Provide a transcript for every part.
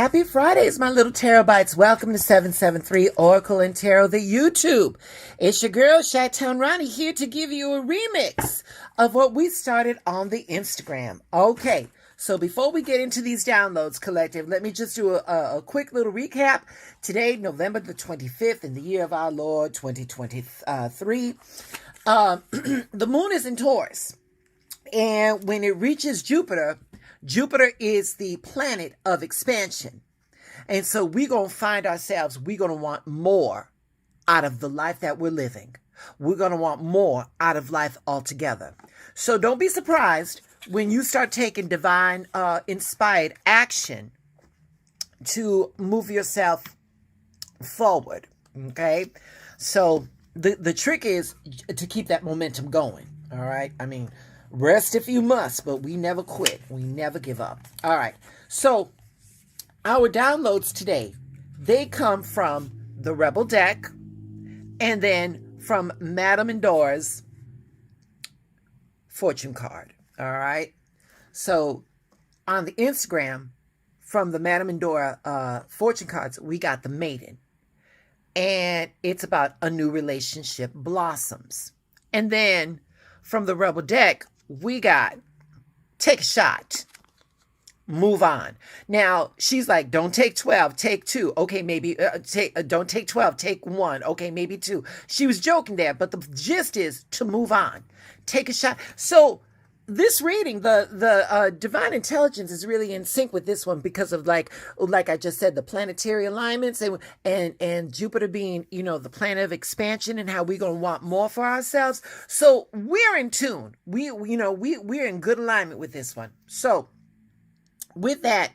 Happy Fridays, my little terabytes. Welcome to 773 Oracle and Tarot, the YouTube. It's your girl, Chi-Town Ronnie, here to give you a remix of what we started on the Instagram. Okay, so before we get into these downloads, collective, let me just do a quick little recap. Today, November the 25th, in the year of our Lord, 2023. The moon is in Taurus. And when it reaches Jupiter, Jupiter is the planet of expansion. And so we're going to find ourselves, we're going to want more out of the life that we're living. We're going to want more out of life altogether. So don't be surprised when you start taking divine inspired action to move yourself forward. Okay? So the trick is to keep that momentum going. All right? I mean, rest if you must, but we never quit. We never give up. All right. So our downloads today, they come from the Rebel deck and then from Madame Endora's fortune card. All right. So on the Instagram, from the Madame Endora fortune cards, we got the Maiden. And it's about a new relationship blossoms. And then from the Rebel deck, we got take a shot, move on. Now she's like, don't take 12, take 2. Okay, maybe don't take 12, take 1. Okay, maybe 2. She was joking there, but the gist is to move on, take a shot. So this reading, the divine intelligence is really in sync with this one because of like I just said, the planetary alignments and Jupiter being, the planet of expansion and how we're going to want more for ourselves. So we're in tune. We're in good alignment with this one. So with that,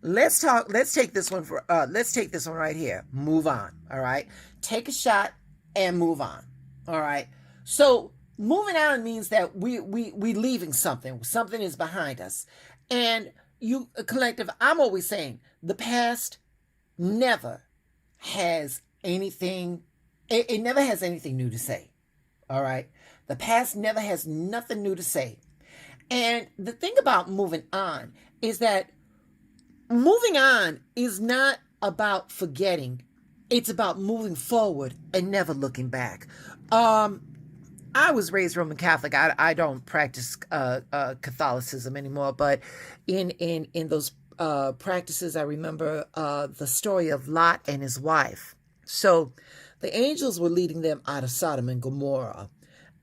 let's take this one right here. Move on. All right. Take a shot and move on. All right. So moving on means that we leaving something. Something is behind us. And you, collective, I'm always saying the past never has anything, it never has anything new to say. All right? The past never has nothing new to say. And the thing about moving on is that moving on is not about forgetting. It's about moving forward and never looking back. I was raised Roman Catholic. I don't practice Catholicism anymore, but in those practices, I remember the story of Lot and his wife. So the angels were leading them out of Sodom and Gomorrah,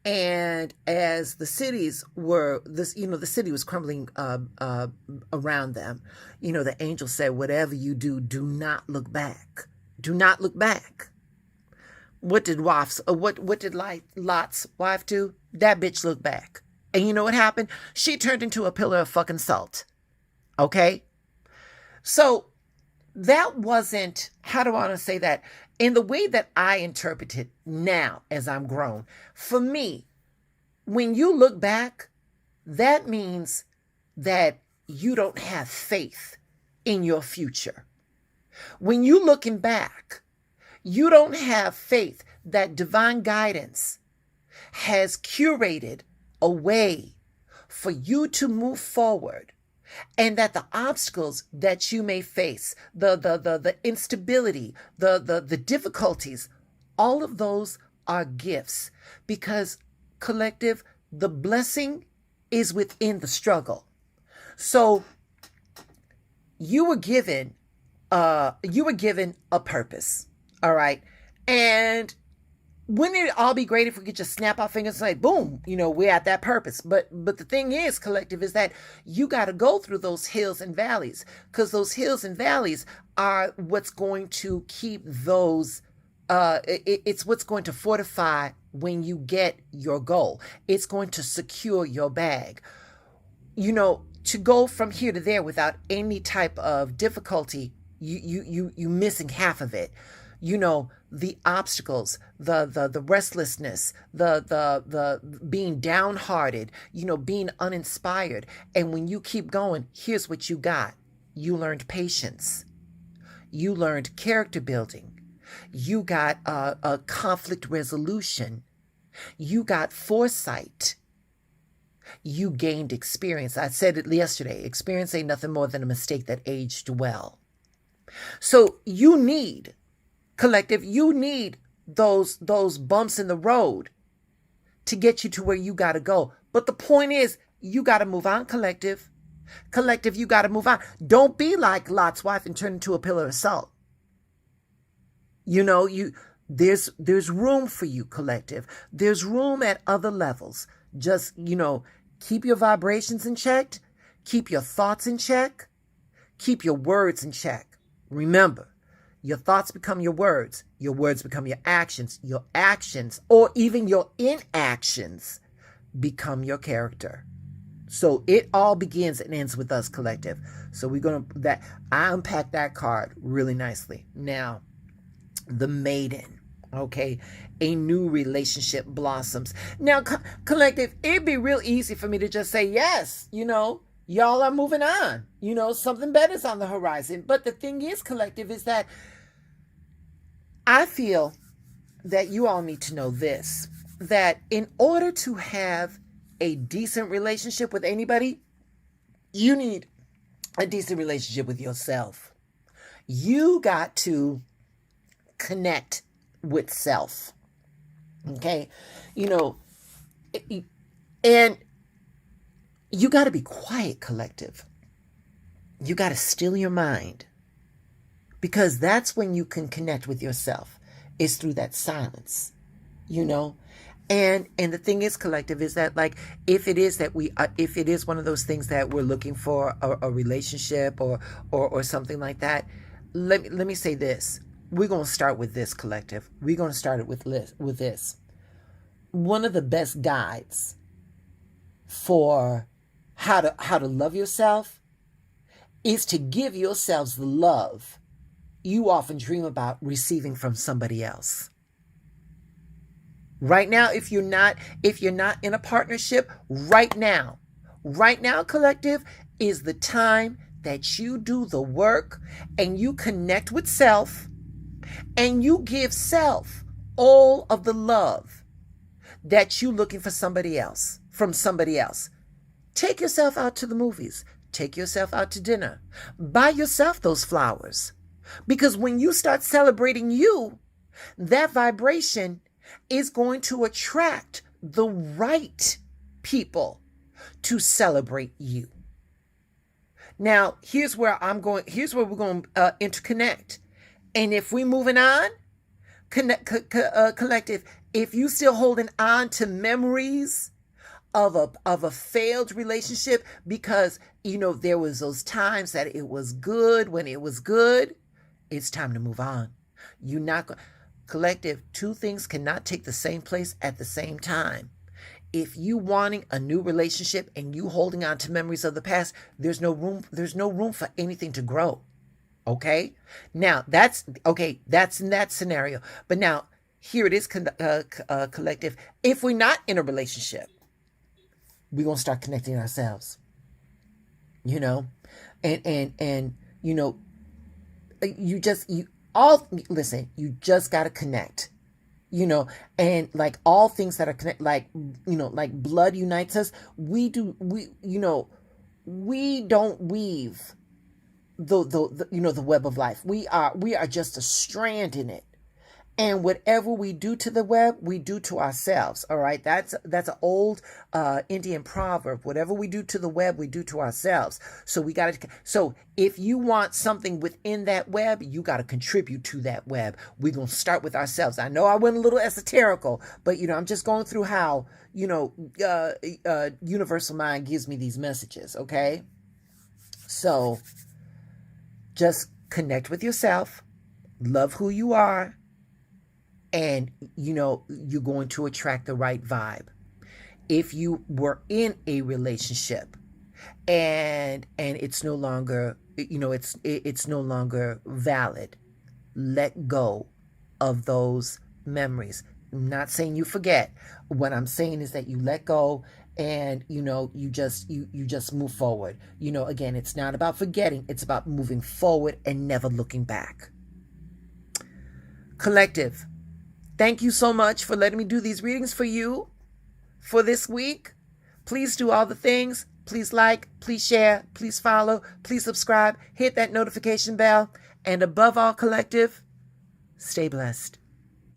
and as the cities were the city was crumbling around them. The angel said, "Whatever you do, do not look back. Do not look back." What did Lot's wife do? That bitch looked back. And you know what happened? She turned into a pillar of fucking salt. Okay? So that wasn't, how do I want to say that? In the way that I interpret it now as I'm grown, for me, when you look back, that means that you don't have faith in your future. When you looking back, you don't have faith that divine guidance has curated a way for you to move forward, and that the obstacles that you may face, the instability, the difficulties, all of those are gifts, because collective, the blessing is within the struggle. So you were given a purpose. All right. And wouldn't it all be great if we could just snap our fingers and say, boom, we're at that purpose. But the thing is, collective, is that you got to go through those hills and valleys, because those hills and valleys are what's going to keep those, it's what's going to fortify when you get your goal. It's going to secure your bag. To go from here to there without any type of difficulty, you missing half of it. The obstacles, the restlessness, the being downhearted, being uninspired. And when you keep going, here's what you got. You learned patience. You learned character building. You got a conflict resolution. You got foresight. You gained experience. I said it yesterday. Experience ain't nothing more than a mistake that aged well. So you need, collective, you need those bumps in the road to get you to where you got to go. But the point is, you got to move on, collective. Collective, you got to move on. Don't be like Lot's wife and turn into a pillar of salt. You know, there's room for you, collective. There's room at other levels. Just, keep your vibrations in check. Keep your thoughts in check. Keep your words in check. Remember, your thoughts become your words become your actions or even your inactions become your character. So it all begins and ends with us, collective. So I unpacked that card really nicely. Now, the maiden, okay, a new relationship blossoms. Now, collective, it'd be real easy for me to just say, yes, y'all are moving on. Something better is on the horizon. But the thing is, collective, is that I feel that you all need to know this, that in order to have a decent relationship with anybody, you need a decent relationship with yourself. You got to connect with self. Okay? And you got to be quiet, collective. You got to still your mind. Because that's when you can connect with yourself. It's through that silence. And the thing is, collective, is that like if it is one of those things that we're looking for a relationship or something like that, let me say this. We're going to start with this, collective. We're going to start it with this. One of the best guides for how to love yourself is to give yourselves the love you often dream about receiving from somebody else. Right now, if you're not in a partnership, right now, collective, is the time that you do the work and you connect with self and you give self all of the love that you're looking for from somebody else. Take yourself out to the movies. Take yourself out to dinner. Buy yourself those flowers. Because when you start celebrating you, that vibration is going to attract the right people to celebrate you. Now, here's where we're going to interconnect. And if we're moving on, collective, if you still holding on to memories of a failed relationship because, there was those times that it was good when it was good, it's time to move on. You're not going... Collective, two things cannot take the same place at the same time. If you wanting a new relationship and you holding on to memories of the past, there's no room for anything to grow. Okay? Now, that's in that scenario. But now, here it is, collective. If we're not in a relationship, we're going to start connecting ourselves. And you just got to connect, and like all things that are connect, like blood unites us. We don't weave the web of life. We are just a strand in it. And whatever we do to the web, we do to ourselves. All right. That's an old Indian proverb. Whatever we do to the web, we do to ourselves. So if you want something within that web, you got to contribute to that web. We're going to start with ourselves. I know I went a little esoterical, but I'm just going through how, universal mind gives me these messages. Okay. So just connect with yourself, love who you are. And, you're going to attract the right vibe. If you were in a relationship and it's no longer, it's no longer valid, let go of those memories. I'm not saying you forget. What I'm saying is that you let go and, you just move forward. Again, it's not about forgetting. It's about moving forward and never looking back. Collective, thank you so much for letting me do these readings for you for this week. Please do all the things. please like, please share, please follow, please subscribe, hit that notification bell, and above all, collective, stay blessed.